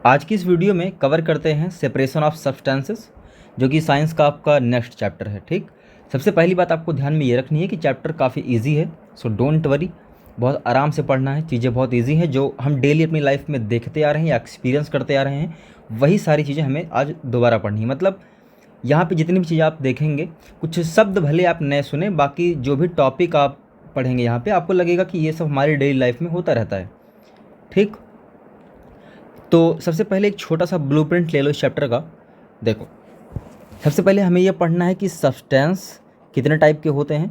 आज की इस वीडियो में कवर करते हैं सेपरेशन ऑफ सब्सटेंसेस, जो कि साइंस का आपका नेक्स्ट चैप्टर है। ठीक, सबसे पहली बात आपको ध्यान में ये रखनी है कि चैप्टर काफ़ी इजी है, सो डोंट वरी, बहुत आराम से पढ़ना है। चीज़ें बहुत इजी हैं, जो हम डेली अपनी लाइफ में देखते आ रहे हैं या एक्सपीरियंस करते आ रहे हैं, वही सारी चीज़ें हमें आज दोबारा पढ़नी है। मतलब यहाँ पे जितनी भी चीज़ें आप देखेंगे, कुछ शब्द भले आप नए सुने, बाकी जो भी टॉपिक आप पढ़ेंगे यहाँ पे आपको लगेगा कि ये सब हमारी डेली लाइफ में होता रहता है। ठीक, तो सबसे पहले एक छोटा सा ब्लूप्रिंट ले लो इस चैप्टर का। देखो, सबसे पहले हमें यह पढ़ना है कि सब्सटेंस कितने टाइप के होते हैं।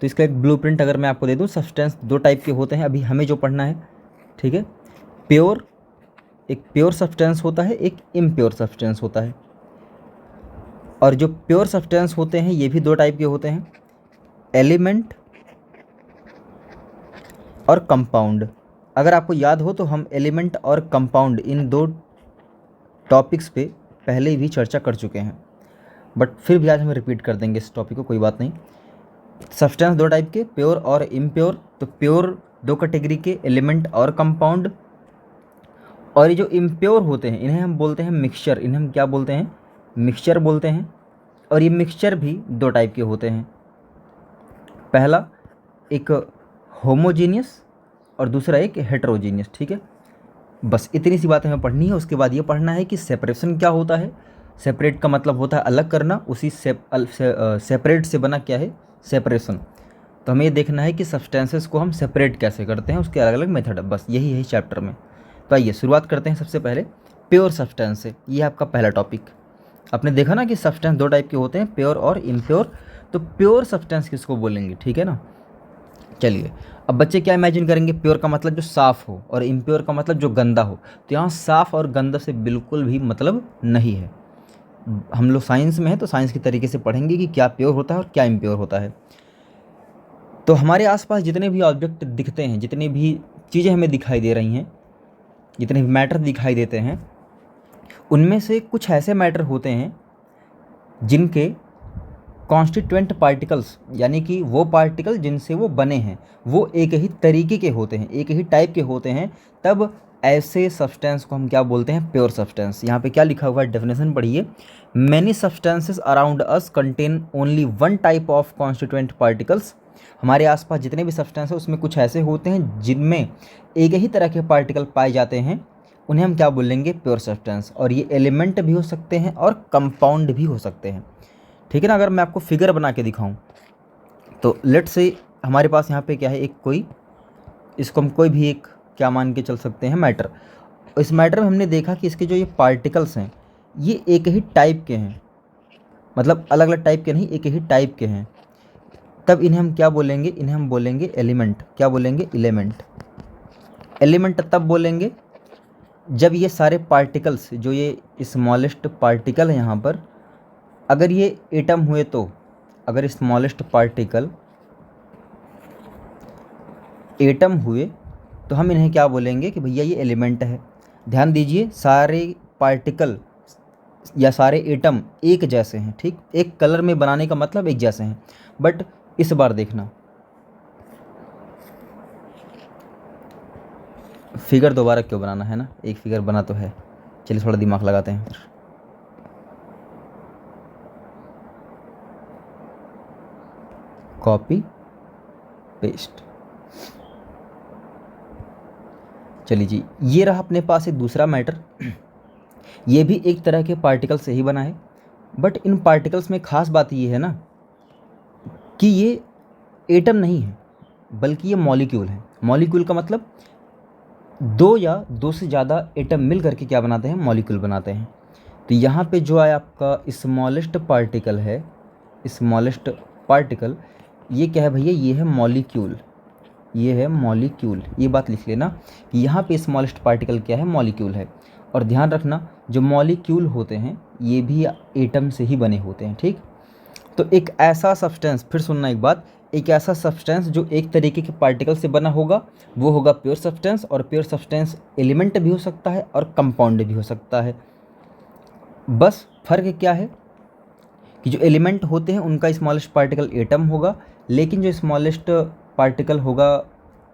तो इसका एक ब्लूप्रिंट अगर मैं आपको दे दूं, सब्सटेंस दो टाइप के होते हैं, अभी हमें जो पढ़ना है। ठीक है, प्योर, एक प्योर सब्सटेंस होता है, एक इम्प्योर सब्सटेंस होता है। और जो प्योर सब्सटेंस होते हैं ये भी दो टाइप के होते हैं, एलिमेंट और कंपाउंड। अगर आपको याद हो तो हम एलिमेंट और कंपाउंड इन दो टॉपिक्स पे पहले भी चर्चा कर चुके हैं, बट फिर भी आज हम रिपीट कर देंगे इस टॉपिक को, कोई बात नहीं। सब्सटेंस दो टाइप के, प्योर और इम्प्योर। तो प्योर दो कैटेगरी के, एलिमेंट और कंपाउंड। और ये जो इम्प्योर होते हैं इन्हें हम बोलते हैं मिक्सचर। इन्हें हम क्या बोलते हैं? मिक्सचर बोलते हैं। और ये मिक्सचर भी दो टाइप के होते हैं, पहला एक होमोजीनियस और दूसरा एक हेटेरोजीनियस। ठीक है, बस इतनी सी बातें हमें पढ़नी है। उसके बाद ये पढ़ना है कि सेपरेशन क्या होता है। सेपरेट का मतलब होता है अलग करना, उसी सेपरेट से बना क्या है? सेपरेशन। तो हमें ये देखना है कि सब्सटेंसेस को हम सेपरेट कैसे करते हैं, उसके अलग अलग मेथड है, बस यही है इस चैप्टर में। तो आइए शुरुआत करते हैं सबसे पहले प्योर सब्सटेंस से। ये आपका पहला टॉपिक। आपने देखा ना कि सब्सटेंस दो टाइप के होते हैं, प्योर और इम्प्योर। तो प्योर सब्सटेंस किसको बोलेंगे? ठीक है ना। चलिए, अब बच्चे क्या इमेजिन करेंगे? प्योर का मतलब जो साफ़ हो और इम्प्योर का मतलब जो गंदा हो। तो यहाँ साफ़ और गंदा से बिल्कुल भी मतलब नहीं है। हम लोग साइंस में हैं तो साइंस की तरीके से पढ़ेंगे कि क्या प्योर होता है और क्या इम्प्योर होता है। तो हमारे आसपास जितने भी ऑब्जेक्ट दिखते हैं, जितनी भी चीज़ें हमें दिखाई दे रही हैं, जितने भी मैटर दिखाई देते हैं, उनमें से कुछ ऐसे मैटर होते हैं जिनके कॉन्स्टिट्यूएंट पार्टिकल्स, यानी कि वो पार्टिकल जिनसे वो बने हैं, वो एक ही तरीके के होते हैं, एक ही टाइप के होते हैं। तब ऐसे सब्सटेंस को हम क्या बोलते हैं? Pure substance. यहाँ पे क्या लिखा हुआ है? डेफिनेशन पढ़िए। Many substances around us contain only one type of constituent particles. हमारे आसपास जितने भी सब्सटेंस हैं उसमें कुछ ऐसे होते हैं जिनमें एक ही तरह के पार्टिकल पाए जाते हैं, उन्हें हम क्या बोलेंगे? Pure substance. और ये एलिमेंट भी हो सकते हैं और कंपाउंड भी हो सकते हैं। ठीक है ना। अगर मैं आपको फिगर बना के दिखाऊं तो लेट से हमारे पास यहाँ पे क्या है? एक कोई, इसको हम कोई भी एक क्या मान के चल सकते हैं? मैटर। इस मैटर में हमने देखा कि इसके जो ये पार्टिकल्स हैं ये एक ही टाइप के हैं, मतलब अलग अलग टाइप के नहीं, एक ही टाइप के हैं। तब इन्हें हम क्या बोलेंगे? इन्हें हम बोलेंगे एलिमेंट। क्या बोलेंगे? एलिमेंट। एलिमेंट तब बोलेंगे जब ये सारे पार्टिकल्स, जो ये स्मॉलेस्ट पार्टिकल है यहाँ पर, अगर ये एटम हुए तो, अगर स्मॉलेस्ट पार्टिकल एटम हुए तो हम इन्हें क्या बोलेंगे कि भैया ये एलिमेंट है। ध्यान दीजिए, सारे पार्टिकल या सारे एटम एक जैसे हैं। ठीक, एक कलर में बनाने का मतलब एक जैसे हैं। बट इस बार देखना, फिगर दोबारा क्यों बनाना है ना, एक फिगर बना तो है। चलिए थोड़ा दिमाग लगाते हैं। Copy paste. चलिए जी, ये रहा अपने पास एक दूसरा मैटर। ये भी एक तरह के पार्टिकल से ही बना है, बट इन पार्टिकल्स में खास बात ये है ना कि ये एटम नहीं है, बल्कि ये मॉलिक्यूल है। मॉलिक्यूल का मतलब दो या दो से ज़्यादा एटम मिल करके क्या बनाते हैं? मॉलिक्यूल बनाते हैं। तो यहाँ पे जो है आपका स्मॉलेस्ट पार्टिकल है, स्मॉलेस्ट पार्टिकल, ये क्या है भैया? ये है मॉलिक्यूल। ये है मॉलिक्यूल। ये बात लिख लेना कि यहाँ पे स्मॉलेस्ट पार्टिकल क्या है? मॉलिक्यूल है। और ध्यान रखना, जो मॉलिक्यूल होते हैं ये भी एटम से ही बने होते हैं। ठीक, तो एक ऐसा सब्सटेंस, फिर सुनना एक बात, एक ऐसा सब्सटेंस जो एक तरीके के पार्टिकल से बना होगा वो होगा प्योर सब्सटेंस। और प्योर सब्सटेंस एलिमेंट भी हो सकता है और कंपाउंड भी हो सकता है। बस फ़र्क क्या है कि जो एलिमेंट होते हैं उनका स्मॉलेस्ट पार्टिकल एटम होगा, लेकिन जो स्मॉलेस्ट पार्टिकल होगा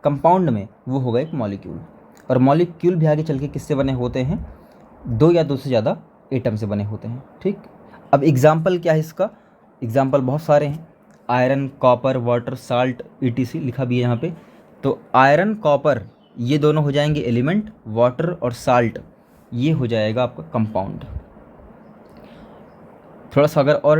कंपाउंड में वो होगा एक मॉलिक्यूल। और मॉलिक्यूल भी आगे चल के किससे बने होते हैं? दो या दो से ज़्यादा एटम से बने होते हैं। ठीक, अब एग्जाम्पल क्या है इसका? एग्जाम्पल बहुत सारे हैं, iron, copper, water, salt, etc लिखा भी है यहाँ पे। तो आयरन, कॉपर ये दोनों हो जाएंगे एलिमेंट, वाटर और साल्ट ये हो जाएगा आपका कंपाउंड। थोड़ा सा अगर और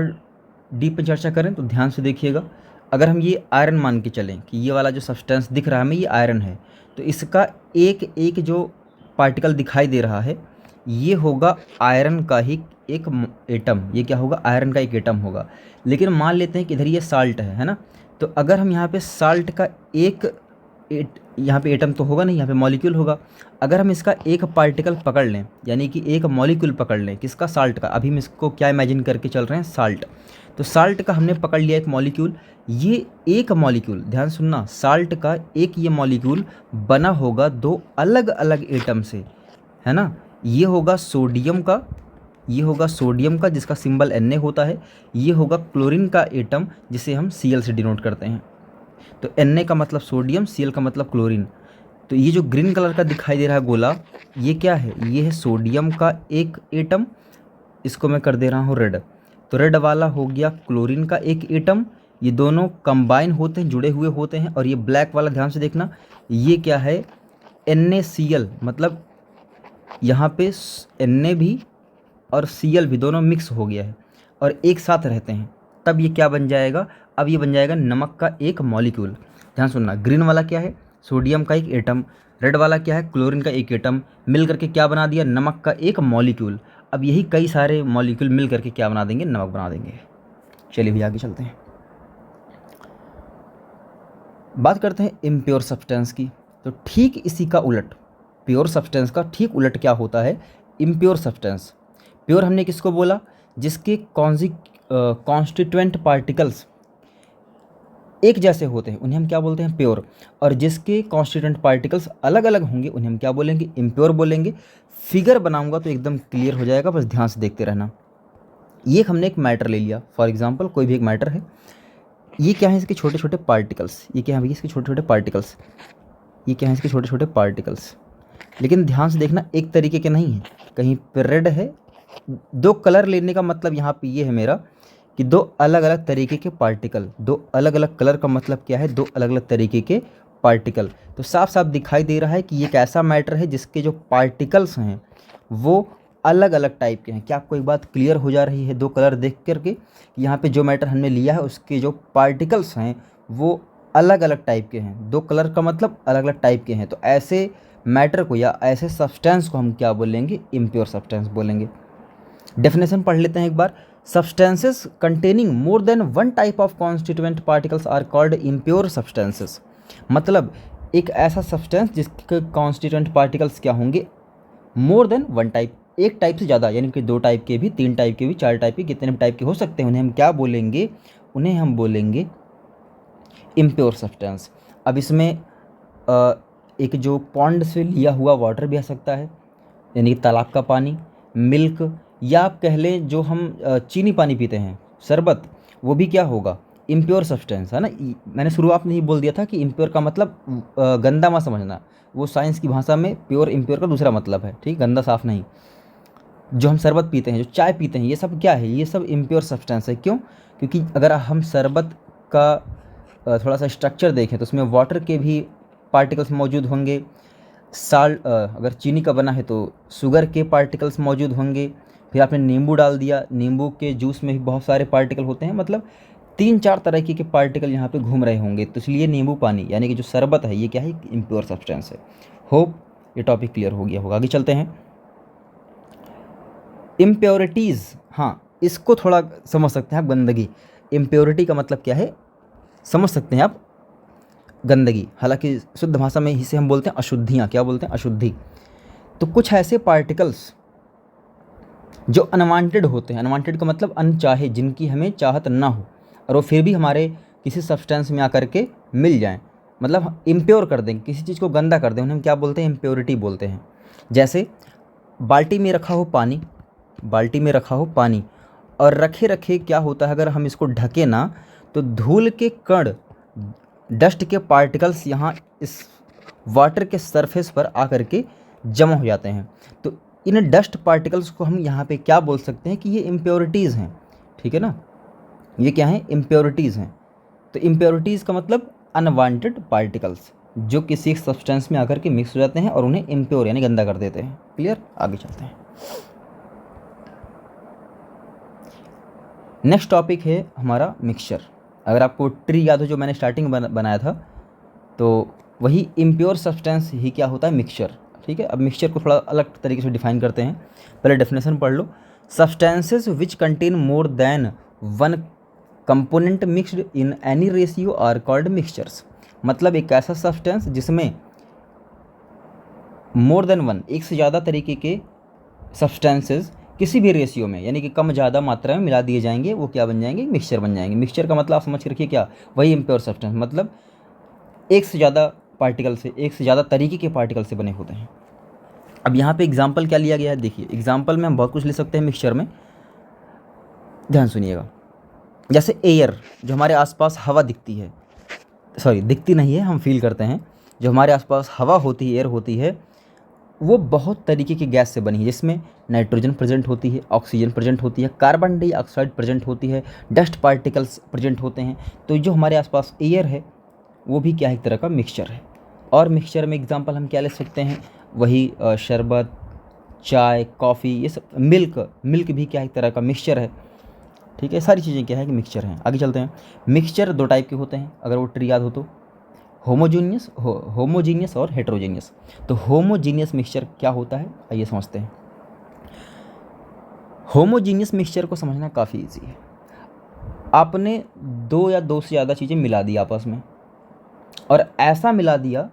डीप में चर्चा करें तो ध्यान से देखिएगा, अगर हम ये आयरन मान के चलें कि ये वाला जो सब्सटेंस दिख रहा है हमें ये आयरन है, तो इसका एक एक जो पार्टिकल दिखाई दे रहा है ये होगा आयरन का ही एक एटम। ये क्या होगा? आयरन का एक एटम होगा। लेकिन मान लेते हैं कि इधर ये साल्ट है ना, तो अगर हम यहाँ पे साल्ट का यहाँ पे एटम तो होगा नहीं, यहाँ पे मॉलिक्यूल होगा। अगर हम इसका एक पार्टिकल पकड़ लें, यानी कि एक मॉलिक्यूल पकड़ लें, किसका? साल्ट का। अभी हम इसको क्या इमेजिन करके चल रहे हैं? साल्ट। तो साल्ट का हमने पकड़ लिया एक मॉलिक्यूल, ये एक मॉलिक्यूल, ध्यान सुनना, साल्ट का एक ये मॉलिक्यूल बना होगा दो अलग अलग एटम से, है ना। ये होगा सोडियम का, ये होगा सोडियम का जिसका सिंबल Na होता है, ये होगा क्लोरीन का एटम जिसे हम Cl से डिनोट करते हैं। तो Na का मतलब सोडियम, Cl का मतलब क्लोरीन। तो ये जो ग्रीन कलर का दिखाई दे रहा है गोला, ये क्या है? ये है सोडियम का एक एटम, इसको मैं कर दे रहा हूँ रेड। तो रेड वाला हो गया क्लोरीन का एक एटम, ये दोनों कंबाइन होते हैं, जुड़े हुए होते हैं। और ये ब्लैक वाला ध्यान से देखना, ये क्या है? NaCl, मतलब यहाँ पे Na भी और Cl भी दोनों मिक्स हो गया है और एक साथ रहते हैं, तब ये क्या बन जाएगा? अब ये बन जाएगा नमक का एक मॉलिक्यूल। ध्यान सुनना, ग्रीन वाला क्या है? सोडियम का एक एटम, रेड वाला क्या है? क्लोरीन का एक एटम, मिल करके क्या बना दिया? नमक का एक मॉलिक्यूल। अब यही कई सारे मॉलिक्यूल मिल करके क्या बना देंगे? नमक बना देंगे। चलिए भी आगे चलते हैं, बात करते हैं इम्प्योर सब्सटेंस की। तो ठीक इसी का उलट, प्योर सब्सटेंस का ठीक उलट क्या होता है? Impure substance. प्योर हमने किसको बोला? जिसके कॉन्स्टिट्यूएंट पार्टिकल्स एक जैसे होते हैं उन्हें हम क्या बोलते हैं? प्योर। और जिसके कॉन्स्टिट्यूएंट पार्टिकल्स अलग अलग होंगे उन्हें हम क्या बोलेंगे? इम्प्योर बोलेंगे। फिगर बनाऊंगा तो एकदम क्लियर हो जाएगा, बस ध्यान से देखते रहना। ये हमने एक मैटर ले लिया, फॉर एग्जाम्पल कोई भी एक मैटर है, ये क्या है? इसके छोटे छोटे पार्टिकल्स। ये क्या है? इसके छोटे छोटे पार्टिकल्स। ये क्या है? इसके छोटे छोटे पार्टिकल्स। लेकिन ध्यान से देखना, एक तरीके के नहीं है, कहीं पर रेड है। दो कलर लेने का मतलब यहाँ पे ये है मेरा कि दो अलग अलग तरीके के पार्टिकल, दो अलग अलग कलर का मतलब क्या है? दो अलग अलग तरीके के पार्टिकल। तो साफ साफ दिखाई दे रहा है कि ये एक ऐसा मैटर है जिसके जो पार्टिकल्स हैं वो अलग अलग टाइप के हैं। क्या आपको एक बात क्लियर हो जा रही है दो कलर देख करके? यहाँ पे जो मैटर हमने लिया है उसके जो पार्टिकल्स हैं वो अलग अलग टाइप के हैं। दो कलर का मतलब अलग अलग टाइप के हैं। तो ऐसे मैटर को या ऐसे सब्सटेंस को हम क्या बोलेंगे? इम्प्योर सब्सटेंस बोलेंगे। डेफिनेशन पढ़ लेते हैं एक बार। Substances containing more than one type of constituent particles are called impure substances. मतलब एक ऐसा सब्सटेंस जिसके कॉन्स्टिट्यूएंट पार्टिकल्स क्या होंगे? मोर देन वन टाइप, एक टाइप से ज़्यादा, यानी कि दो टाइप के भी, तीन टाइप के भी, चार टाइप के, कितने टाइप के हो सकते हैं, उन्हें हम क्या बोलेंगे? उन्हें हम बोलेंगे इम्प्योर सब्सटेंस। अब इसमें एक जो पॉन्ड से लिया हुआ वाटर भी आ सकता है, यानी कि तालाब का पानी, मिल्क, या आप कह लें जो हम चीनी पानी पीते हैं, शरबत, वो भी क्या होगा? इम्प्योर सब्सटेंस, है ना। मैंने शुरुआत में ही बोल दिया था कि इम्प्योर का मतलब गंदा मत समझना, वो साइंस की भाषा में प्योर इम्प्योर का दूसरा मतलब है, ठीक, गंदा साफ नहीं। जो हम शरबत पीते हैं, जो चाय पीते हैं, ये सब क्या है? ये सब इम्प्योर सब्सटेंस है। क्यों? क्योंकि अगर हम शरबत का थोड़ा सा स्ट्रक्चर देखें तो उसमें वाटर के भी पार्टिकल्स मौजूद होंगे, अगर चीनी का बना है तो शुगर के पार्टिकल्स मौजूद होंगे, फिर आपने नींबू डाल दिया, नींबू के जूस में भी बहुत सारे पार्टिकल होते हैं, मतलब तीन चार तरह के पार्टिकल यहाँ पे घूम रहे होंगे। तो इसलिए नींबू पानी यानी कि जो शरबत है ये क्या है? इम्प्योर सब्सटेंस है। होप ये टॉपिक क्लियर हो गया होगा। आगे चलते हैं। इम्प्योरिटीज़, हाँ इसको थोड़ा समझ सकते हैं आप, गंदगी। इम्प्योरिटी का मतलब क्या है समझ सकते हैं आप, गंदगी। हालांकि शुद्ध भाषा में इसे हम बोलते हैं अशुद्धियाँ। क्या बोलते हैं? अशुद्धि। तो कुछ ऐसे पार्टिकल्स जो अनवांटेड होते हैं, अनवांटेड का मतलब अनचाहे, जिनकी हमें चाहत ना हो और वो फिर भी हमारे किसी सब्सटेंस में आकर के मिल जाएं, मतलब इम्प्योर कर दें, किसी चीज़ को गंदा कर दें, उन्हें हम क्या बोलते हैं? इम्प्योरिटी बोलते हैं। जैसे बाल्टी में रखा हो पानी, बाल्टी में रखा हो पानी और रखे रखे क्या होता है, अगर हम इसको ढके ना तो धूल के कण, डस्ट के पार्टिकल्स यहाँ इस वाटर के सरफेस पर आकर के जमा हो जाते हैं। तो इन डस्ट पार्टिकल्स को हम यहाँ पे क्या बोल सकते हैं कि ये इम्प्योरिटीज़ हैं, ठीक है ना, ये क्या हैं, इम्प्योरिटीज़ हैं। तो इम्प्योरिटीज़ का मतलब अनवांटेड पार्टिकल्स जो किसी एक सब्सटेंस में आकर के मिक्स हो जाते हैं और उन्हें इम्प्योर यानी गंदा कर देते हैं। क्लियर, आगे चलते हैं। नेक्स्ट टॉपिक है हमारा मिक्सचर। अगर आपको ट्री याद हो जो मैंने स्टार्टिंग बनाया था, तो वही इम्प्योर सब्सटेंस ही क्या होता है, मिक्सचर। ठीक है, अब मिक्सचर को थोड़ा अलग तरीके से डिफाइन करते हैं। पहले डेफिनेशन पढ़ लो। Substances which contain more than one component mixed in any ratio are called mixtures. मतलब एक ऐसा सब्सटेंस जिसमें मोर देन वन, एक से ज़्यादा तरीके के सब्सटेंसेस किसी भी रेशियो में यानी कि कम ज़्यादा मात्रा में मिला दिए जाएंगे, वो क्या बन जाएंगे, मिक्सचर बन जाएंगे। मिक्सचर का मतलब आप समझ के रखिए क्या, वही इम्प्योर सब्सटेंस, मतलब एक से ज़्यादा पार्टिकल से, एक से ज़्यादा तरीके के पार्टिकल से बने होते हैं। अब यहाँ पे एग्जांपल क्या लिया गया है, देखिए एग्जांपल में हम बहुत कुछ ले सकते हैं मिक्सचर में, ध्यान सुनिएगा। जैसे एयर, जो हमारे आसपास हवा दिखती है, सॉरी दिखती नहीं है, हम फील करते हैं, जो हमारे आसपास हवा होती है, एयर होती है, वो बहुत तरीके की गैस से बनी है, जिसमें नाइट्रोजन प्रेजेंट होती है, ऑक्सीजन प्रेजेंट होती है, कार्बन डाइऑक्साइड प्रेजेंट होती है, डस्ट पार्टिकल्स प्रेजेंट होते हैं। तो जो हमारे आसपास एयर है वो भी क्या है, एक तरह का मिक्सचर है। और मिक्सचर में एग्जांपल हम क्या ले सकते हैं, वही शरबत, चाय, कॉफ़ी, ये सब, मिल्क भी क्या है, एक तरह का मिक्सचर है। ठीक है, सारी चीज़ें क्या है कि मिक्सचर हैं। आगे चलते हैं। मिक्सचर दो टाइप के होते हैं, अगर वो ट्री याद हो तो, होमोजीनियस और हेट्रोजीनियस। तो होमोजीनियस मिक्सचर क्या होता है, आइए समझते हैं। होमोजीनियस मिक्सचर को समझना काफ़ी ईजी है। आपने दो या दो से ज़्यादा चीज़ें मिला दी आपस में, और ऐसा मिला दिया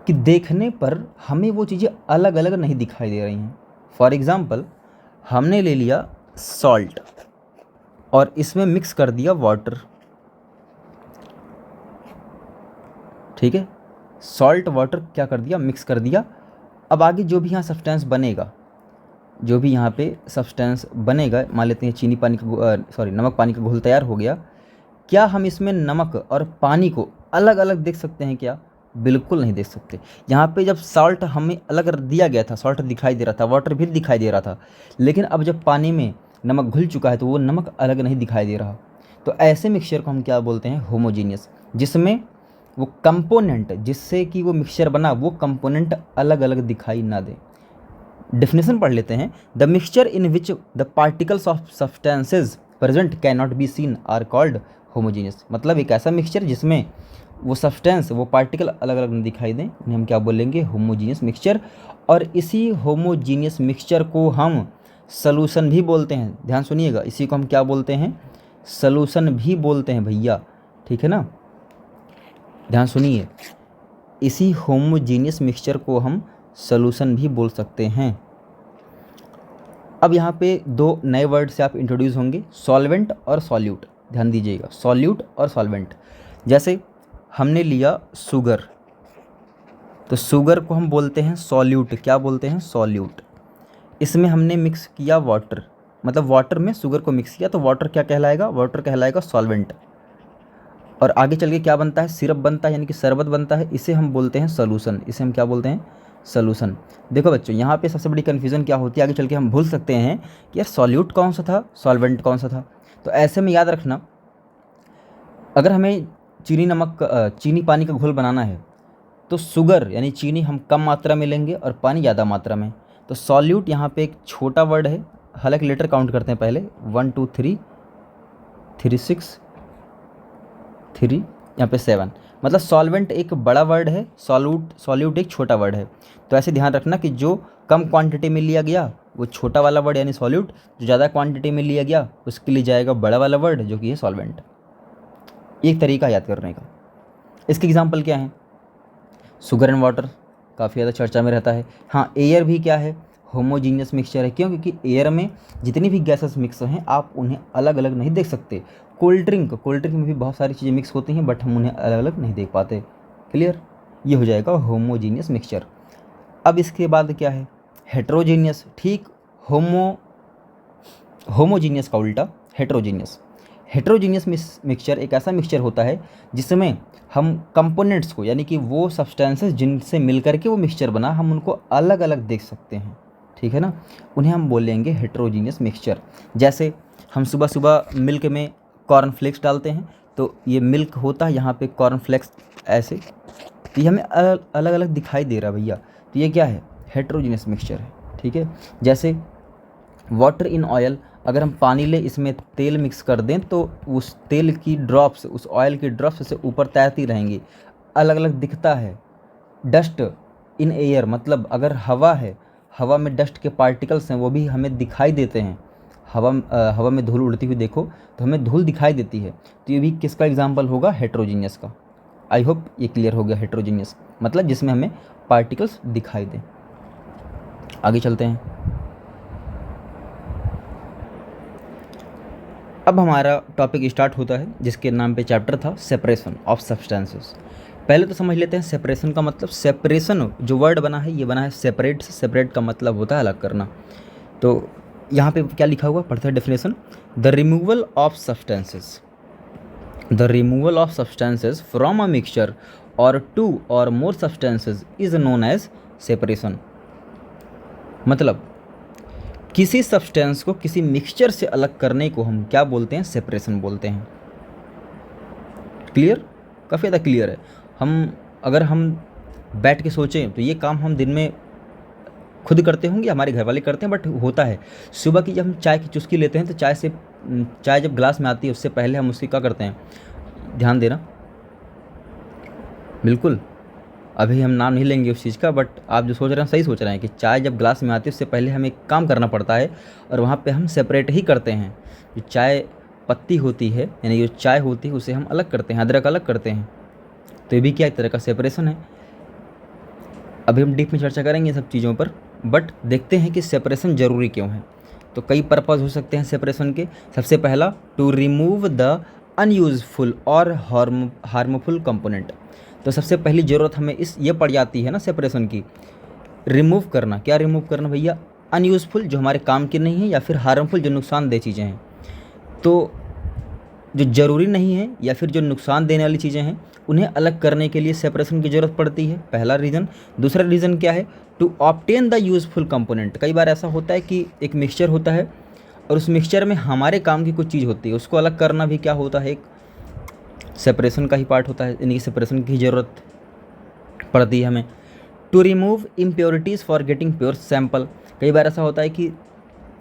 कि देखने पर हमें वो चीज़ें अलग अलग नहीं दिखाई दे रही हैं। फॉर एग्ज़ाम्पल, हमने ले लिया सॉल्ट और इसमें मिक्स कर दिया वाटर। ठीक है, सॉल्ट वाटर क्या कर दिया, मिक्स कर दिया। अब आगे जो भी यहाँ सब्सटेंस बनेगा, जो भी यहाँ पे सब्सटेंस बनेगा, मान लेते हैं चीनी पानी का नमक पानी का घोल तैयार हो गया। क्या हम इसमें नमक और पानी को अलग अलग देख सकते हैं क्या, बिल्कुल नहीं देख सकते। यहाँ पे जब सॉल्ट हमें अलग दिया गया था, सॉल्ट दिखाई दे रहा था, वाटर भी दिखाई दे रहा था, लेकिन अब जब पानी में नमक घुल चुका है तो वो नमक अलग नहीं दिखाई दे रहा। तो ऐसे मिक्सचर को हम क्या बोलते हैं, होमोजीनियस, जिसमें वो कंपोनेंट जिससे कि वो मिक्सचर बना, वो कंपोनेंट अलग अलग दिखाई ना दे। डेफिनेशन पढ़ लेते हैं। The mixture in which the particles of substances present can not be seen are called homogeneous. मतलब एक ऐसा मिक्सचर जिसमें वो सब्सटेंस, वो पार्टिकल अलग अलग न दिखाई दें, उन्हें हम क्या बोलेंगे, होमोजीनियस मिक्सचर। और इसी होमोजीनियस मिक्सचर को हम सॉल्यूशन भी बोलते हैं। ध्यान सुनिएगा, इसी को हम क्या बोलते हैं, सॉल्यूशन भी बोलते हैं भैया। ठीक है ना, ध्यान सुनिए, इसी होमोजीनियस मिक्सचर को हम सॉल्यूशन भी बोल सकते हैं। अब यहाँ पे दो नए वर्ड से आप इंट्रोड्यूस होंगे, सॉल्वेंट और सॉल्यूट। ध्यान दीजिएगा, सॉल्यूट और सॉल्वेंट। जैसे हमने लिया शुगर, तो शुगर को हम बोलते हैं सॉल्यूट। क्या बोलते हैं, सॉल्यूट। इसमें हमने मिक्स किया वाटर, मतलब वाटर में शुगर को मिक्स किया, तो वाटर क्या कहलाएगा, वाटर कहलाएगा सॉल्वेंट। और आगे चल के क्या बनता है, सिरप बनता है, यानी कि शरबत बनता है, इसे हम बोलते हैं सॉल्यूशन। इसे हम क्या बोलते हैं, सॉल्यूशन। देखो बच्चों, यहाँ पे सबसे बड़ी कन्फ्यूज़न क्या होती है, आगे चल के हम भूल सकते हैं कि यार सॉल्यूट कौन सा था, सॉल्वेंट कौन सा था। तो ऐसे में याद रखना, अगर हमें चीनी पानी का घोल बनाना है, तो शुगर यानी चीनी हम कम मात्रा में लेंगे और पानी ज़्यादा मात्रा में। तो सॉल्यूट यहाँ पे एक छोटा वर्ड है, हालांकि लेटर काउंट करते हैं पहले, 1 2 3 3 6 3, यहाँ पे 7, मतलब सॉल्वेंट एक बड़ा वर्ड है, सॉल्यूट एक छोटा वर्ड है। तो ऐसे ध्यान रखना कि जो कम क्वांटिटी में लिया गया वो छोटा वाला वर्ड यानी सॉल्यूट, जो ज़्यादा क्वांटिटी में लिया गया उसके लिए जाएगा बड़ा वाला वर्ड जो कि है सॉल्वेंट। एक तरीका याद करने का। इसके एग्जाम्पल क्या है, शुगर एंड वाटर काफ़ी ज़्यादा चर्चा में रहता है। हाँ, एयर भी क्या है, होमोजीनियस मिक्सचर है। क्यों, क्योंकि एयर में जितनी भी गैसेस मिक्स हैं आप उन्हें अलग अलग नहीं देख सकते। कोल्ड ड्रिंक में भी बहुत सारी चीज़ें मिक्स होती हैं, बट हम उन्हें अलग अलग नहीं देख पाते। क्लियर, ये हो जाएगा होमोजीनियस मिक्सचर। अब इसके बाद क्या है, हेट्रोजीनियस। ठीक, होमोजीनियस का उल्टा हेट्रोजीनियस। हेट्रोजीनियस मिक्सचर एक ऐसा मिक्सचर होता है जिसमें हम कंपोनेंट्स को, यानी कि वो सब्सटेंसेस जिनसे मिलकर के वो मिक्सचर बना, हम उनको अलग अलग देख सकते हैं, ठीक है ना, उन्हें हम बोलेंगे हेट्रोजीनियस मिक्सचर। जैसे हम सुबह सुबह मिल्क में कॉर्नफ्लेक्स डालते हैं, तो ये मिल्क होता है, यहाँ पे कॉर्नफ्लेक्स ऐसे, तो ये हमें अलग अलग दिखाई दे रहा है भैया, तो ये क्या है, हेट्रोजीनियस मिक्सचर है, ठीक है। जैसे वाटर इन ऑयल, अगर हम पानी ले इसमें तेल मिक्स कर दें तो उस तेल की ड्रॉप्स, उस ऑयल की ड्रॉप्स से ऊपर तैरती रहेंगी, अलग अलग दिखता है। डस्ट इन एयर, मतलब अगर हवा है, हवा में डस्ट के पार्टिकल्स हैं, वो भी हमें दिखाई देते हैं। हवा में धूल उड़ती हुई देखो तो हमें धूल दिखाई देती है, तो ये भी किसका एग्जाम्पल होगा, हेट्रोजीनियस का। आई होप ये क्लियर हो गया। हेट्रोजीनियस मतलब जिसमें हमें पार्टिकल्स दिखाई दें। आगे चलते हैं। अब हमारा टॉपिक स्टार्ट होता है जिसके नाम पे चैप्टर था सेपरेशन ऑफ सब्सटेंसेस। पहले तो समझ लेते हैं सेपरेशन का मतलब। सेपरेशन जो वर्ड बना है ये बना है सेपरेट से। सेपरेट का मतलब होता है अलग करना। तो यहाँ पे क्या लिखा हुआ, पढ़ते हैं definition. The removal of substances, the removal of substances from a mixture or two or more substances is known as separation. मतलब किसी सब्सटेंस को किसी मिक्सचर से अलग करने को हम क्या बोलते हैं, सेपरेशन बोलते हैं। क्लियर, काफ़ी ज़्यादा क्लियर है। अगर हम बैठ के सोचें तो ये काम हम दिन में खुद करते होंगे, हमारे घर वाले करते हैं, बट होता है सुबह की जब हम चाय की चुस्की लेते हैं तो चाय जब ग्लास में आती है उससे पहले हम उसकी क्या करते हैं, ध्यान देना, बिल्कुल अभी हम नाम नहीं लेंगे उस चीज़ का, बट आप जो सोच रहे हैं सही सोच रहे हैं कि चाय जब ग्लास में आती है उससे पहले हमें एक काम करना पड़ता है और वहाँ पे हम सेपरेट ही करते हैं। जो चाय पत्ती होती है, यानी जो चाय होती है उसे हम अलग करते हैं, अदरक अलग करते हैं, तो ये भी क्या एक तरह का सेपरेशन है। अभी हम डीप में चर्चा करेंगे सब चीज़ों पर, बट देखते हैं कि सेपरेशन ज़रूरी क्यों है। तो कई पर्पज़ हो सकते हैं सेपरेशन के। सबसे पहला, टू रिमूव द अनयूजफुल और हार्मफुल कंपोनेंट। तो सबसे पहली ज़रूरत हमें ये पड़ जाती है ना सेपरेशन की, रिमूव करना। क्या रिमूव करना भैया, अनयूजफुल जो हमारे काम की नहीं है, या फिर हार्मफुल जो नुकसानदेह चीज़ें हैं। तो जो ज़रूरी नहीं है या फिर जो नुकसान देने वाली चीज़ें हैं उन्हें अलग करने के लिए सेपरेशन की ज़रूरत पड़ती है, पहला रीज़न। दूसरा रीज़न क्या है, to obtain the useful component. कई बार ऐसा होता है कि एक मिक्सचर होता है और उस मिक्सचर में हमारे काम की कुछ चीज़ होती है, उसको अलग करना भी क्या होता है, एक सेपरेशन का ही पार्ट होता है, यानी कि सेपरेशन की ज़रूरत पड़ती है हमें। To remove impurities for getting pure sample. कई बार ऐसा होता है कि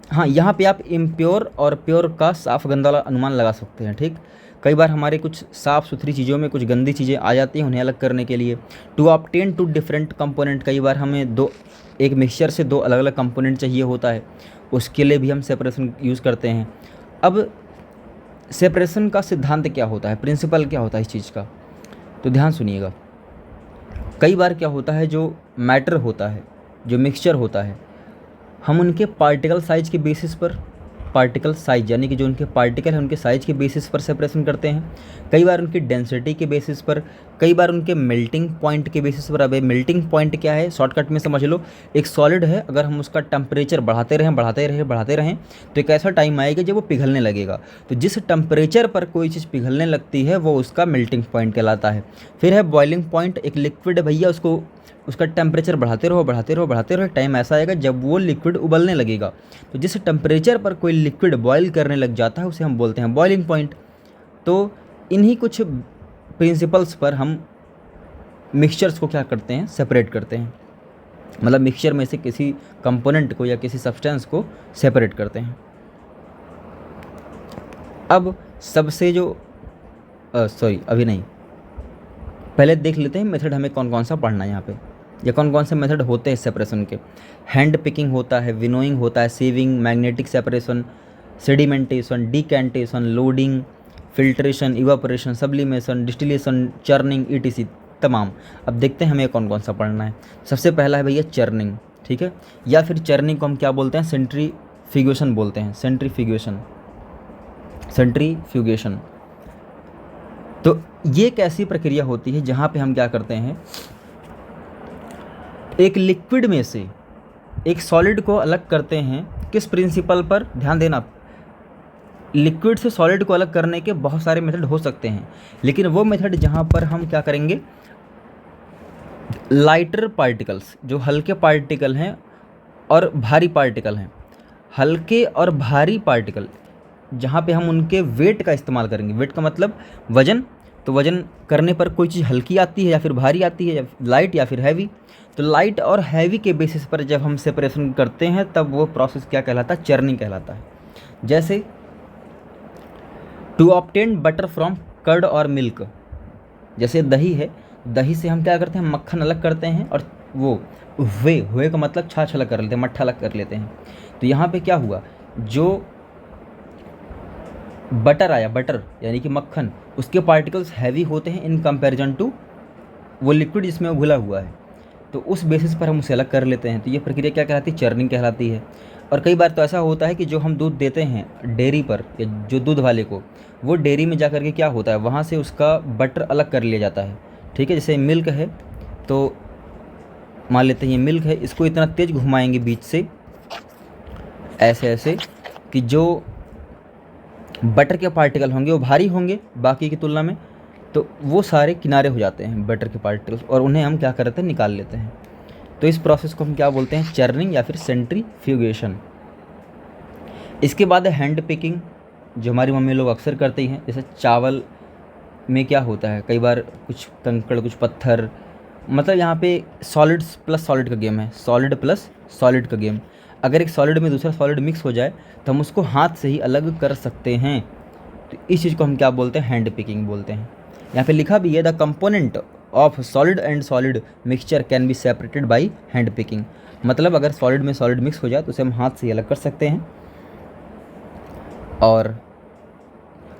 हाँ, यहाँ पे आप इम्प्योर और प्योर का साफ गंदा वाला अनुमान लगा सकते हैं, ठीक। कई बार हमारे कुछ साफ़ सुथरी चीज़ों में कुछ गंदी चीज़ें आ जाती हैं, उन्हें अलग करने के लिए। To obtain two different component, कई बार हमें एक मिक्सचर से दो अलग अलग कंपोनेंट चाहिए होता है, उसके लिए भी हम सेपरेशन यूज़ करते हैं। अब सेपरेशन का सिद्धांत क्या होता है, प्रिंसिपल क्या होता है इस चीज़ का, तो ध्यान सुनिएगा। कई बार क्या होता है, जो मैटर होता है, जो मिक्सचर होता है, हम उनके पार्टिकल साइज़ के बेसिस पर, पार्टिकल साइज़ यानी कि जो उनके पार्टिकल हैं उनके साइज़ के बेसिस पर सेपरेशन करते हैं। कई बार उनकी डेंसिटी के बेसिस पर, कई बार उनके मेल्टिंग पॉइंट के बेसिस पर। अब मेल्टिंग पॉइंट क्या है, शॉर्टकट में समझ लो, एक सॉलिड है, अगर हम उसका टेम्परेचर बढ़ाते रहें तो एक ऐसा टाइम आएगा जब वो पिघलने लगेगा। तो जिस टेम्परेचर पर कोई चीज़ पिघलने लगती है वो उसका मेल्टिंग पॉइंट कहलाता है। फिर है बॉइलिंग पॉइंट, एक लिक्विड है भैया, उसका टेम्परेचर बढ़ाते रहो, टाइम ऐसा आएगा जब वो लिक्विड उबलने लगेगा। तो जिस टेम्परेचर पर कोई लिक्विड बॉयल करने लग जाता है उसे हम बोलते हैं बॉइलिंग पॉइंट। तो इन्हीं कुछ प्रिंसिपल्स पर हम मिक्सचर्स को क्या करते हैं, सेपरेट करते हैं। मतलब मिक्सचर में से किसी कंपोनेंट को या किसी सब्सटेंस को सेपरेट करते हैं। अब सबसे जो अभी नहीं, पहले देख लेते हैं मेथड हमें कौन कौन सा पढ़ना है यहाँ पे, या कौन कौन से मेथड होते हैं सेपरेशन के। हैंड पिकिंग होता है, विनोइंग होता है, sieving, magnetic separation, sedimentation, decantation, loading, filtration, evaporation, sublimation, distillation, churning, ETC तमाम। अब देखते हैं हमें कौन कौन सा पढ़ना है। सबसे पहला है भैया चर्निंग, ठीक है, या फिर चर्निंग को हम क्या बोलते हैं, सेंट्रीफ्यूगेशन बोलते हैं, सेंट्रीफ्यूगेशन। तो ये एक ऐसी प्रक्रिया होती है जहाँ पे हम क्या करते हैं, एक लिक्विड में से एक सॉलिड को अलग करते हैं। किस प्रिंसिपल पर, ध्यान देना, लिक्विड से सॉलिड को अलग करने के बहुत सारे मेथड हो सकते हैं, लेकिन वो मेथड जहाँ पर हम क्या करेंगे, लाइटर पार्टिकल्स, जो हल्के पार्टिकल हैं और भारी पार्टिकल हैं, हल्के और भारी पार्टिकल जहाँ पे हम उनके वेट का इस्तेमाल करेंगे। वेट का मतलब वजन, तो वजन करने पर कोई चीज़ हल्की आती है या फिर भारी आती है, या लाइट या फिर हैवी। तो लाइट और हैवी के बेसिस पर जब हम सेपरेशन करते हैं तब वो प्रोसेस क्या कहलाता है, चर्निंग कहलाता है। जैसे to obtain butter from curd और मिल्क, जैसे दही है, दही से हम क्या करते हैं, मक्खन अलग करते हैं, और वो हुए का मतलब छाछ अलग कर लेते हैं, मट्ठा अलग कर लेते हैं। तो यहाँ पे क्या हुआ, जो बटर आया, बटर यानी कि मक्खन, उसके पार्टिकल्स हैवी होते हैं इन कंपैरिजन टू वो लिक्विड जिसमें वो घुला हुआ है, तो उस बेसिस पर हम उसे अलग कर लेते हैं। तो ये प्रक्रिया क्या कहलाती है, चर्निंग कहलाती है। और कई बार तो ऐसा होता है कि जो हम दूध देते हैं डेयरी पर, या जो दूध वाले को, वो डेयरी में जा कर के क्या होता है, वहाँ से उसका बटर अलग कर लिया जाता है। ठीक है, जैसे मिल्क है, तो मान लेते हैं ये मिल्क है, इसको इतना तेज़ घुमाएंगे बीच से ऐसे ऐसे कि जो बटर के पार्टिकल होंगे वो भारी होंगे बाकी की तुलना में, तो वो सारे किनारे हो जाते हैं बटर के पार्टिकल्स, और उन्हें हम क्या करते हैं, निकाल लेते हैं। तो इस प्रोसेस को हम क्या बोलते हैं, चर्निंग या फिर सेंट्रीफ्यूगेशन। इसके बाद है हैंड पिकिंग, जो हमारी मम्मी लोग अक्सर करती हैं। जैसे चावल में क्या होता है, कई बार कुछ कंकड़ कुछ पत्थर, मतलब यहाँ पे सॉलिड्स प्लस सॉलिड का गेम है, सॉलिड प्लस सॉलिड का गेम। अगर एक सॉलिड में दूसरा सॉलिड मिक्स हो जाए तो हम उसको हाथ से ही अलग कर सकते हैं। तो इस चीज़ को हम क्या बोलते हैं, हैंड पिकिंग बोलते हैं। यहाँ पे लिखा भी है, the component of solid and solid mixture can be separated by hand picking. मतलब अगर सॉलिड में सॉलिड मिक्स हो जाए तो उसे हम हाथ से ही अलग कर सकते हैं। और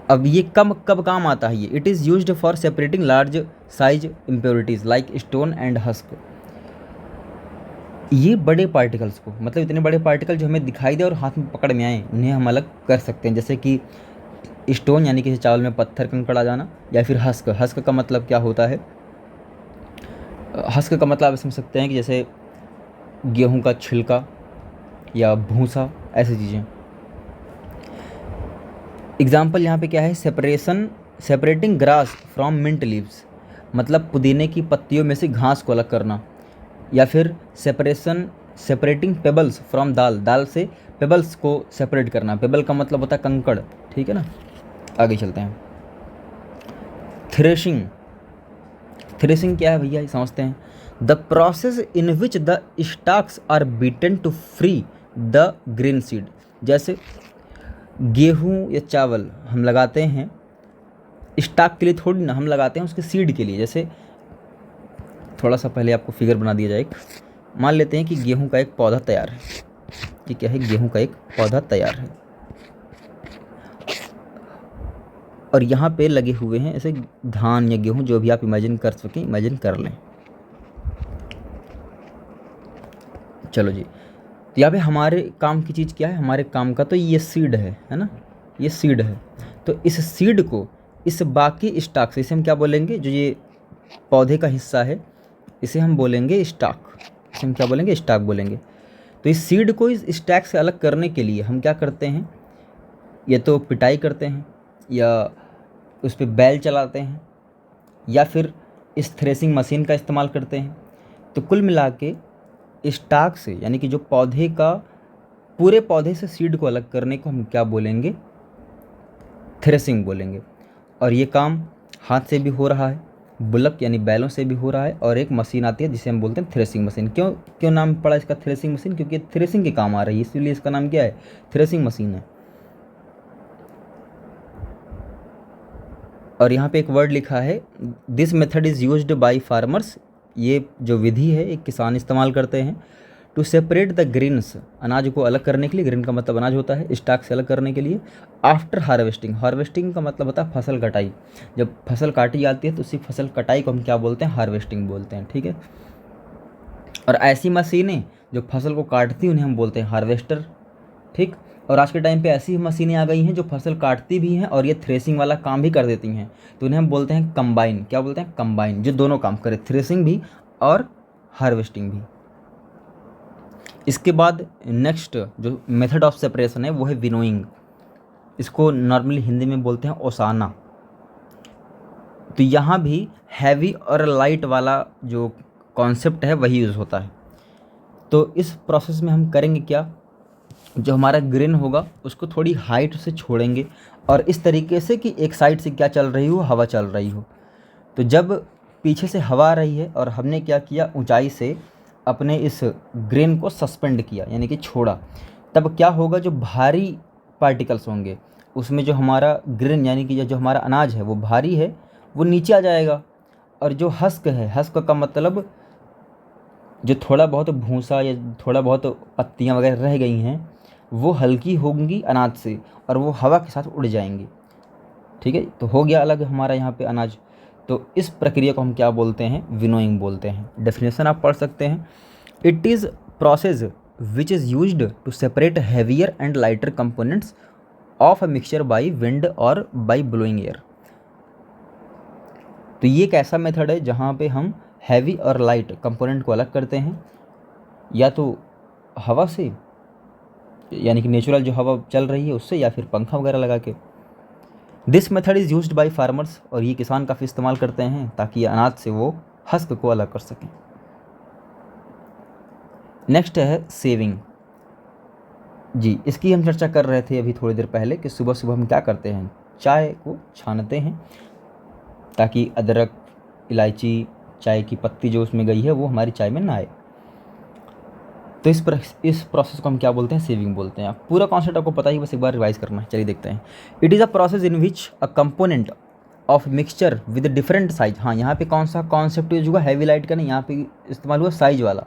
अब ये कब काम आता है, ये it is used for separating large size impurities like stone and husk. ये बड़े पार्टिकल्स को, मतलब इतने बड़े पार्टिकल जो हमें दिखाई दे और हाथ में पकड़ में आए, उन्हें हम अलग कर सकते हैं। जैसे कि स्टोन यानी कि चावल में पत्थर कंकड़ आ जाना, या फिर हस्क, हस्क का मतलब क्या होता है, हस्क का मतलब आप समझ सकते हैं कि जैसे गेहूं का छिलका या भूसा, ऐसी चीज़ें। एग्जाम्पल यहाँ पे क्या है, separating grass from mint leaves, मतलब पुदीने की पत्तियों में से घास को अलग करना। या फिर सेपरेटिंग पेबल्स फ्रॉम दाल, दाल से पेबल्स को सेपरेट करना। पेबल का मतलब होता है कंकड़, ठीक है ना। आगे चलते हैं, थ्रेशिंग क्या है भैया, ये समझते हैं। The process in which the stalks are beaten to free the grain seed. जैसे गेहूँ या चावल हम लगाते हैं स्टाक के लिए थोड़ी ना, हम लगाते हैं उसके सीड के लिए। जैसे थोड़ा सा पहले आपको फिगर बना दिया जाए, मान लेते हैं कि गेहूं का एक पौधा तैयार है। ये क्या है, गेहूं का एक पौधा तैयार है, और यहाँ पे लगे हुए हैं ऐसे धान या गेहूं, जो भी आप इमेजिन कर सकें, इमेजिन कर लें। चलो जी, तो यहाँ पे हमारे काम की चीज़ क्या है, हमारे काम का तो ये सीड है ना, ये सीड है। तो इस सीड को इस बाकी स्टाक से, इसे हम क्या बोलेंगे, जो ये पौधे का हिस्सा है, इसे हम बोलेंगे स्टाक, इसे हम क्या बोलेंगे, स्टाक बोलेंगे। तो इस सीड को इस स्टैक से अलग करने के लिए हम क्या करते हैं, या तो पिटाई करते हैं, या उस पर बैल चलाते हैं, या फिर इस थ्रेसिंग मशीन का इस्तेमाल करते हैं। तो कुल मिला के स्टाक से, यानी कि जो पौधे का, पूरे पौधे से सीड को अलग करने को हम क्या बोलेंगे, थ्रेसिंग बोलेंगे। और ये काम हाथ से भी हो रहा है, बुलक यानी बैलों से भी हो रहा है, और एक मशीन आती है जिसे हम बोलते हैं थ्रेसिंग मशीन। क्यों नाम पड़ा इसका थ्रेसिंग मशीन, क्योंकि थ्रेसिंग के काम आ रही है, इसलिए इसका नाम क्या है, थ्रेसिंग मशीन है। और यहाँ पे एक वर्ड लिखा है, this method is used by farmers. ये जो विधि है एक किसान इस्तेमाल करते हैं, टू सेपरेट द ग्रेन्स, अनाज को अलग करने के लिए, ग्रेन का मतलब अनाज होता है, स्टाक से अलग करने के लिए। आफ्टर हार्वेस्टिंग, हार्वेस्टिंग का मतलब होता है फसल कटाई। जब फसल काटी जाती है तो उसी फसल कटाई को हम क्या बोलते हैं, हार्वेस्टिंग बोलते हैं, ठीक है। और ऐसी मशीनें जो फसल को काटती हैं उन्हें हम बोलते हैं हार्वेस्टर, ठीक। और आज के टाइम पे ऐसी मशीनें आ गई हैं जो फसल काटती भी हैं और ये थ्रेसिंग वाला काम भी कर देती हैं, तो उन्हें हम बोलते हैं कंबाइन। क्या बोलते हैं, कंबाइन, जो दोनों काम करे, थ्रेसिंग भी और हार्वेस्टिंग भी। इसके बाद नेक्स्ट जो मेथड ऑफ सेपरेशन है वो है विनोइंग। इसको नॉर्मली हिंदी में बोलते हैं ओसाना। तो यहाँ भी हैवी और लाइट वाला जो कॉन्सेप्ट है वही यूज़ होता है। तो इस प्रोसेस में हम करेंगे क्या, जो हमारा ग्रेन होगा उसको थोड़ी हाइट से छोड़ेंगे और इस तरीके से कि एक साइड से क्या चल रही हो, हवा चल रही हो। तो जब पीछे से हवा आ रही है और हमने क्या किया, ऊंचाई से अपने इस ग्रेन को सस्पेंड किया यानी कि छोड़ा, तब क्या होगा, जो भारी पार्टिकल्स होंगे उसमें जो हमारा ग्रेन यानी कि जो हमारा अनाज है वो भारी है, वो नीचे आ जाएगा। और जो हस्क है, हस्क का मतलब जो थोड़ा बहुत भूसा या थोड़ा बहुत पत्तियाँ वगैरह रह गई हैं वो हल्की होंगी अनाज से और वो हवा के साथ उड़ जाएंगी। ठीक है, तो हो गया अलग हमारा यहाँ पे अनाज। तो इस प्रक्रिया को हम क्या बोलते हैं, विनोइंग बोलते हैं। डेफिनेशन आप पढ़ सकते हैं, it is process which is used to separate heavier and lighter components of a mixture by wind और बाई ब्लोइंग एयर। तो ये एक ऐसा मेथड है जहाँ पे हम हैवी और लाइट कंपोनेंट को अलग करते हैं, या तो हवा से यानी कि नेचुरल जो हवा चल रही है उससे, या फिर पंखा वगैरह लगा के। This method is used by farmers, और ये किसान काफ़ी इस्तेमाल करते हैं ताकि ये अनाज से वो हस्क को अलग कर सकें। नेक्स्ट है सेविंग। जी, इसकी हम चर्चा कर रहे थे अभी थोड़ी देर पहले कि सुबह सुबह हम क्या करते हैं, चाय को छानते हैं ताकि अदरक, इलायची, चाय की पत्ती जो उसमें गई है वो हमारी चाय में ना आए। तो इस प्रोसेस को हम क्या बोलते हैं, सेविंग बोलते हैं। पूरा कॉन्सेप्ट आपको पता ही, बस एक बार रिवाइज करना है। चलिए देखते हैं। It is a process in which a component of mixture with different size. हाँ, यहाँ पे कौन सा कॉन्सेप्ट यूज हुआ, हैवी लाइट का नहीं, यहाँ पे इस्तेमाल हुआ साइज वाला।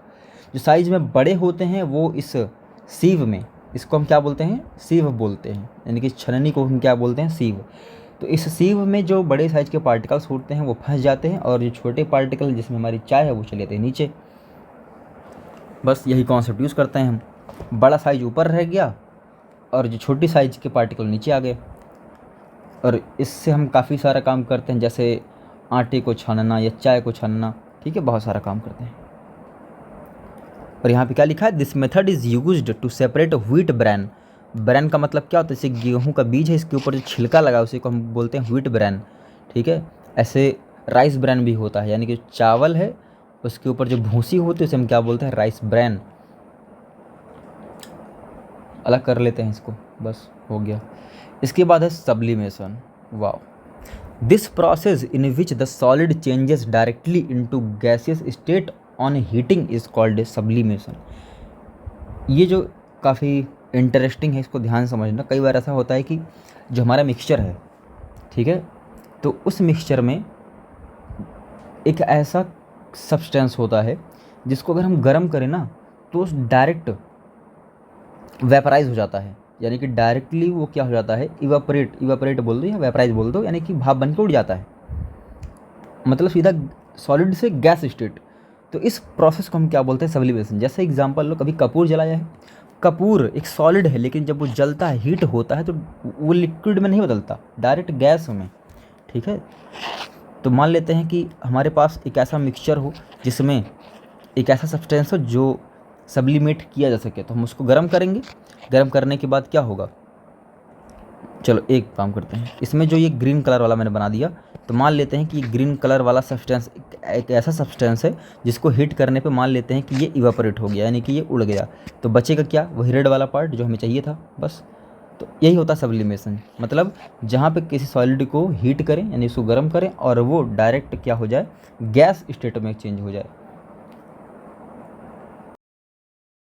जो साइज में बड़े होते हैं वो इस सीव में, इसको हम क्या बोलते हैं, सीव बोलते हैं, यानी कि छलनी को हम क्या बोलते हैं, सीव। तो इस सीव में जो बड़े साइज के पार्टिकल्स होते हैं वो फंस जाते हैं और जो छोटे पार्टिकल जिसमें हमारी चाय है वो चले जाते हैं नीचे। बस यही कॉन्सेप्ट यूज़ करते हैं हम। बड़ा साइज ऊपर रह गया और जो छोटी साइज़ के पार्टिकल नीचे आ गए, और इससे हम काफ़ी सारा काम करते हैं, जैसे आटे को छानना या चाय को छानना। ठीक है, बहुत सारा काम करते हैं। और यहाँ पे क्या लिखा है, this method is used to separate wheat bran. Bran का मतलब क्या होता है, जैसे गेहूँ का बीज है, इसके ऊपर जो छिलका लगा उसी को हम बोलते हैं व्हीट ब्रैन। ठीक है, ऐसे राइस ब्रैन भी होता है, यानी कि चावल है उसके ऊपर जो भूसी होती है उसे हम क्या बोलते हैं, राइस ब्रैन। अलग कर लेते हैं इसको, बस हो गया। इसके बाद है sublimation. Wow, this process in which the solid changes directly into gaseous state on heating is called sublimation. ये जो काफ़ी इंटरेस्टिंग है, इसको ध्यान से समझना। कई बार ऐसा होता है कि जो हमारा मिक्सचर है, ठीक है, तो उस मिक्सचर में एक ऐसा सब्सटेंस होता है जिसको अगर हम गर्म करें ना तो डायरेक्ट वेपराइज हो जाता है, यानी कि डायरेक्टली वो क्या हो जाता है, इवापोरेट बोल दो या वेपराइज बोल दो, यानी कि भाप बन के उड़ जाता है, मतलब सीधा सॉलिड से गैस स्टेट। तो इस प्रोसेस को हम क्या बोलते हैं, सब्लिमेशन। जैसे एग्जांपल लो, कभी कपूर जलाया है, कपूर एक सॉलिड है लेकिन जब वो जलता है, हीट होता है, तो वो लिक्विड में नहीं बदलता, डायरेक्ट गैस में। ठीक है, तो मान लेते हैं कि हमारे पास एक ऐसा मिक्सचर हो जिसमें एक ऐसा सब्सटेंस हो जो सब्लिमेट किया जा सके, तो हम उसको गर्म करेंगे। गर्म करने के बाद क्या होगा, चलो एक काम करते हैं, इसमें जो ये ग्रीन कलर वाला मैंने बना दिया, तो मान लेते हैं कि ग्रीन कलर वाला सब्सटेंस एक ऐसा सब्सटेंस है जिसको हीट करने पे मान लेते हैं कि ये इवापोरेट हो गया, यानी कि ये उड़ गया। तो बचेगा क्या, वही रेड वाला पार्ट जो हमें चाहिए था, बस। तो यही होता है सब्लिमेशन, मतलब जहाँ पे किसी सॉलिड को हीट करें यानी उसको गर्म करें और वो डायरेक्ट क्या हो जाए, गैस स्टेट में चेंज हो जाए,